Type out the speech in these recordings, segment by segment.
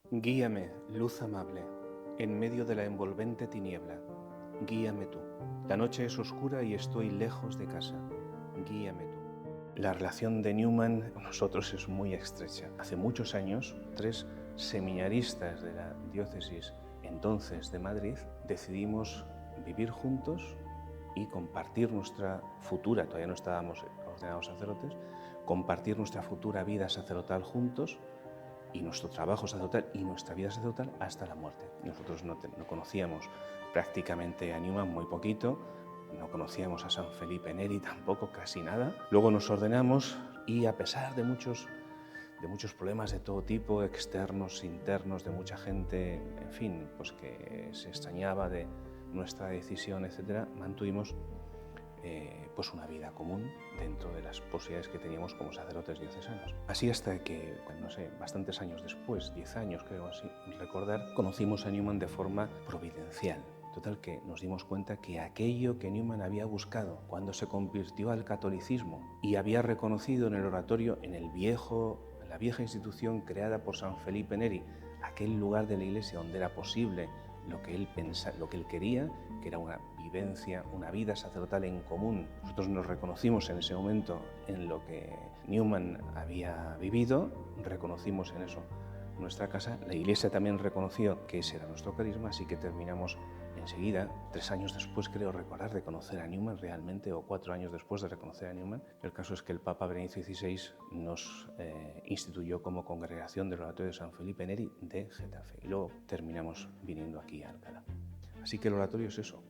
Guíame, luz amable, en medio de la envolvente tiniebla. Guíame tú. La noche es oscura y estoy lejos de casa. Guíame tú. La relación de Newman con nosotros es muy estrecha. Hace muchos años, 3 seminaristas de la diócesis entonces de Madrid decidimos vivir juntos y compartir nuestra futura, todavía no estábamos ordenados sacerdotes, compartir nuestra futura vida sacerdotal juntos y nuestro trabajo sacerdotal y nuestra vida sacerdotal hasta la muerte. Nosotros no conocíamos prácticamente a Newman, muy poquito, no conocíamos a San Felipe Neri tampoco, casi nada. Luego nos ordenamos y a pesar de muchos problemas de todo tipo, externos, internos, de mucha gente, en fin, pues que se extrañaba de nuestra decisión, etcétera, mantuvimos pues una vida común dentro de las posibilidades que teníamos como sacerdotes diocesanos. Así hasta que, no sé, bastantes años después, 10 años creo así, recordar, conocimos a Newman de forma providencial. Total, que nos dimos cuenta que aquello que Newman había buscado cuando se convirtió al catolicismo y había reconocido en el oratorio, en la vieja institución creada por San Felipe Neri, aquel lugar de la Iglesia donde era posible lo que él quería, que era una vivencia, una vida sacerdotal en común. Nosotros nos reconocimos en ese momento en lo que Newman había vivido, reconocimos en eso nuestra casa. La Iglesia también reconoció que ese era nuestro carisma, así que terminamos enseguida, 3 años después, creo recordar, de conocer a Newman realmente, o 4 años después de reconocer a Newman. El caso es que el Papa Benedicto XVI nos instituyó como congregación del Oratorio de San Felipe Neri de Getafe. Y luego terminamos viniendo aquí a Alcalá. Así que el oratorio es eso,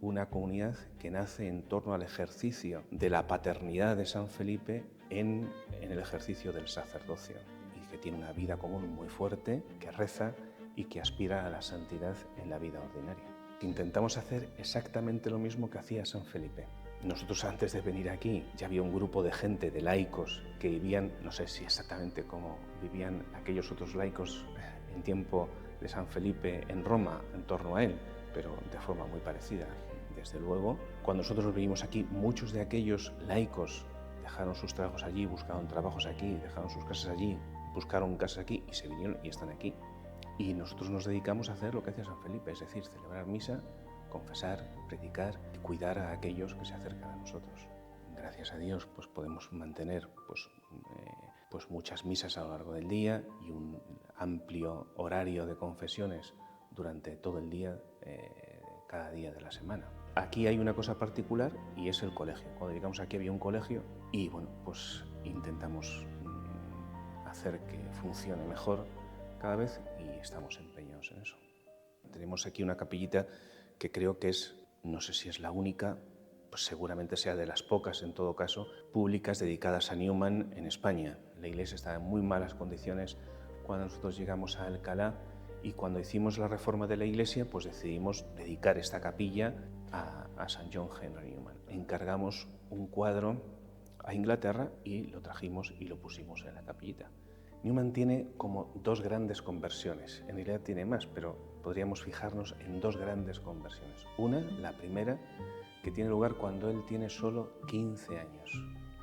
una comunidad que nace en torno al ejercicio de la paternidad de San Felipe en el ejercicio del sacerdocio, y que tiene una vida común muy fuerte, que reza y que aspira a la santidad en la vida ordinaria. Intentamos hacer exactamente lo mismo que hacía San Felipe. Nosotros, antes de venir aquí, ya había un grupo de gente, de laicos, que vivían, no sé si exactamente cómo vivían aquellos otros laicos en tiempo de San Felipe en Roma, en torno a él, pero de forma muy parecida. Desde luego, cuando nosotros vinimos aquí, muchos de aquellos laicos dejaron sus trabajos allí, buscaron trabajos aquí, dejaron sus casas allí, buscaron casas aquí y se vinieron y están aquí. Y nosotros nos dedicamos a hacer lo que hacía San Felipe, es decir, celebrar misa, confesar, predicar y cuidar a aquellos que se acercan a nosotros. Gracias a Dios, pues podemos mantener pues muchas misas a lo largo del día y un amplio horario de confesiones durante todo el día, cada día de la semana. Aquí hay una cosa particular y es el colegio. Cuando llegamos aquí había un colegio y bueno, pues intentamos hacer que funcione mejor cada vez y estamos empeñados en eso. Tenemos aquí una capillita que creo que es, no sé si es la única, pues seguramente sea de las pocas, en todo caso, públicas dedicadas a Newman en España. La iglesia está en muy malas condiciones cuando nosotros llegamos a Alcalá, y cuando hicimos la reforma de la iglesia, pues decidimos dedicar esta capilla a San John Henry Newman. Encargamos un cuadro a Inglaterra y lo trajimos y lo pusimos en la capillita. Newman tiene como 2 grandes conversiones. En realidad tiene más, pero podríamos fijarnos en 2 grandes conversiones. Una, la primera, que tiene lugar cuando él tiene solo 15 años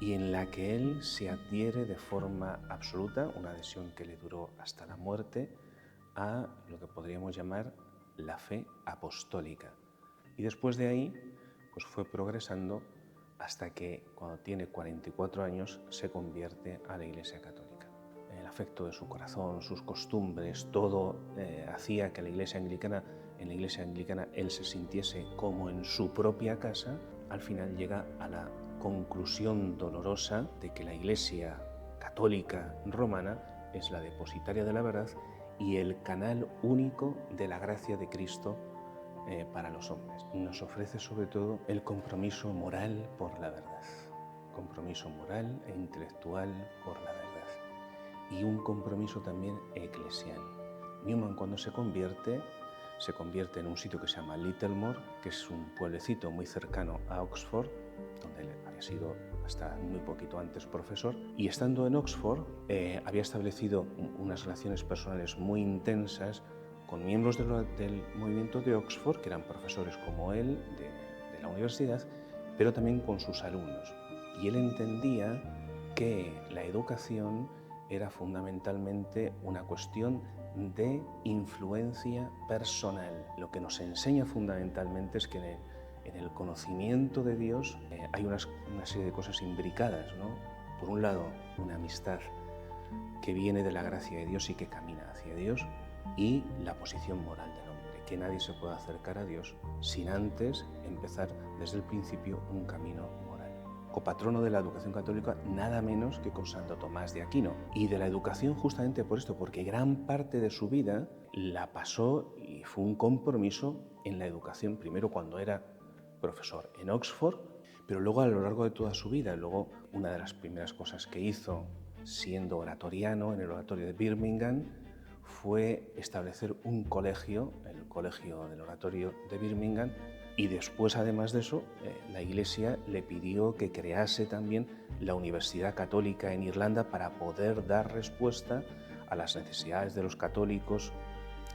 y en la que él se adhiere de forma absoluta, una adhesión que le duró hasta la muerte, a lo que podríamos llamar la fe apostólica. Y después de ahí, pues fue progresando hasta que, cuando tiene 44 años, se convierte a la Iglesia Católica. El afecto de su corazón, sus costumbres, todo hacía que en la Iglesia Anglicana él se sintiese como en su propia casa. Al final llega a la conclusión dolorosa de que la Iglesia Católica Romana es la depositaria de la verdad y el canal único de la gracia de Cristo para los hombres. Nos ofrece sobre todo el compromiso moral por la verdad, compromiso moral e intelectual por la verdad, y un compromiso también eclesial. Newman, cuando se convierte en un sitio que se llama Littlemore, que es un pueblecito muy cercano a Oxford, donde él había sido hasta muy poquito antes profesor, y estando en Oxford había establecido unas relaciones personales muy intensas con miembros del movimiento de Oxford, que eran profesores como él de la universidad, pero también con sus alumnos. Y él entendía que la educación era fundamentalmente una cuestión de influencia personal. Lo que nos enseña fundamentalmente es que en el conocimiento de Dios hay una serie de cosas imbricadas, ¿no? Por un lado, una amistad que viene de la gracia de Dios y que camina hacia Dios, y la posición moral del hombre, que nadie se puede acercar a Dios sin antes empezar desde el principio un camino moral. Copatrono de la educación católica, nada menos que con Santo Tomás de Aquino, y de la educación justamente por esto, porque gran parte de su vida la pasó y fue un compromiso en la educación, primero cuando era profesor en Oxford, pero luego a lo largo de toda su vida. Luego, una de las primeras cosas que hizo siendo oratoriano en el oratorio de Birmingham fue establecer un colegio, el Colegio del Oratorio de Birmingham, y después, además de eso, la Iglesia le pidió que crease también la Universidad Católica en Irlanda para poder dar respuesta a las necesidades de los católicos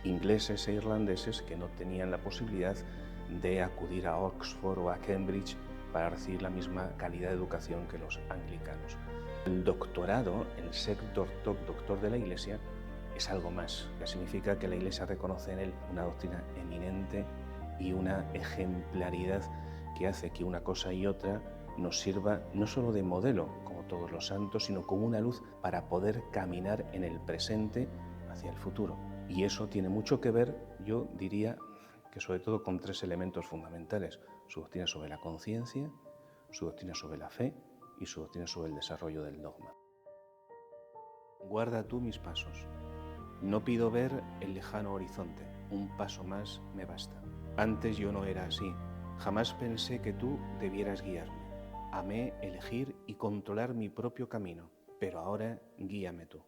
ingleses e irlandeses que no tenían la posibilidad de acudir a Oxford o a Cambridge para recibir la misma calidad de educación que los anglicanos. El doctorado, el ser doctor de la Iglesia, es algo más, que significa que la Iglesia reconoce en él una doctrina eminente y una ejemplaridad que hace que una cosa y otra nos sirva no solo de modelo, como todos los santos, sino como una luz para poder caminar en el presente hacia el futuro. Y eso tiene mucho que ver, yo diría, que sobre todo con tres elementos fundamentales: su doctrina sobre la conciencia, su doctrina sobre la fe y su doctrina sobre el desarrollo del dogma. Guarda tú mis pasos. No pido ver el lejano horizonte, un paso más me basta. Antes yo no era así, jamás pensé que tú debieras guiarme. Amé elegir y controlar mi propio camino, pero ahora guíame tú.